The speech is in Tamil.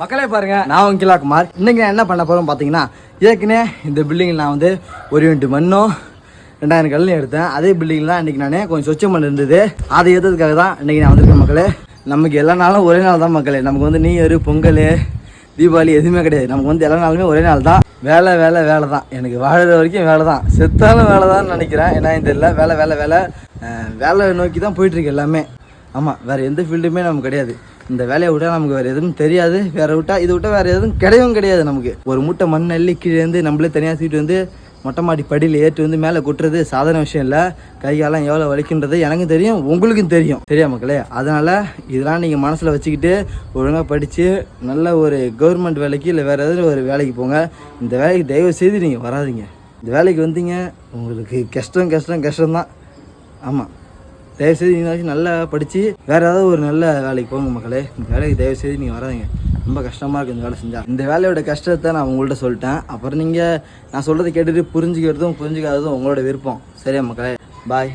மக்களே பாருங்க, நான் உங்க குமார். இன்னைக்கு நான் என்ன பண்ண போறேன் பார்த்தீங்கன்னா, ஏற்கனவே இந்த பில்டிங்கில் நான் வந்து ஒரு யூனிட் மண்ணும் 2000 கல்லையும் எடுத்தேன். அதே பில்டிங்கில் தான் இன்றைக்கி நான் கொஞ்சம் சொச்சம் மண் இருந்தது, அதை ஏற்றதுக்காக தான் இன்றைக்கி நான் வந்திருக்கேன் மக்களே. நமக்கு எல்லா நாளும் ஒரே நாள் தான் மக்களே. நமக்கு வந்து நியூ இயர், பொங்கல், தீபாவளி எதுவுமே கிடையாது. நமக்கு வந்து எல்லா நாளுமே ஒரே நாள் தான். வேலை வேலை வேலை தான். எனக்கு வாழற வரைக்கும் வேலை தான், செத்தாலும் வேலை தான் நினைக்கிறேன். ஏன்னா இந்த இல்லை வேலை வேலை வேலை வேலை நோக்கி தான் போயிட்டுருக்கு எல்லாமே. ஆமாம், வேறு எந்த ஃபீல்டுமே நமக்கு கிடையாது. இந்த வேலையை விட்டால் நமக்கு வேறு எதுவும் தெரியாது. வேறு விட்டால் இதை விட்டால் வேறு எதுவும் கிடையவும் கிடையாது. நமக்கு ஒரு மூட்டை மண் அள்ளி கீழேருந்து நம்மளே தனியாக தூக்கிட்டு வந்து மொட்டை மாடி படியில் ஏற்றி வந்து மேலே கொட்டுறது சாதாரண விஷயம் இல்லை. கைகாலம் எவ்வளோ வலிக்கின்றது எனக்கும் தெரியும், உங்களுக்கும் தெரியும். சரியா மக்களே? அதனால் இதெல்லாம் நீங்கள் மனசில் வச்சுக்கிட்டு ஒழுங்காக படித்து நல்ல ஒரு கவர்மெண்ட் வேலைக்கு இல்லை வேறு எதாவது ஒரு வேலைக்கு போங்க. இந்த வேலைக்கு தயவு செய்து நீங்கள் வராதிங்க. இந்த வேலைக்கு வந்தீங்க உங்களுக்கு கஷ்டம்தான். ஆமாம், தயவுசெய்து நீங்கள் நல்லா படித்து வேறு ஏதாவது ஒரு நல்ல வேலைக்கு போங்க மக்களே. இந்த வேலைக்கு தயவுசெய்து நீங்கள் வராதிங்க. ரொம்ப கஷ்டமாக இருக்குது இந்த வேலை செஞ்சால். இந்த வேலையோட கஷ்டத்தை நான் உங்கள்கிட்ட சொல்லிட்டேன். அப்புறம் நீங்கள் நான் சொல்கிறத கேட்டுட்டு புரிஞ்சுக்கிறதும் புரிஞ்சுக்காததும் உங்களோட விருப்பம். சரியா மக்களே? பாய்.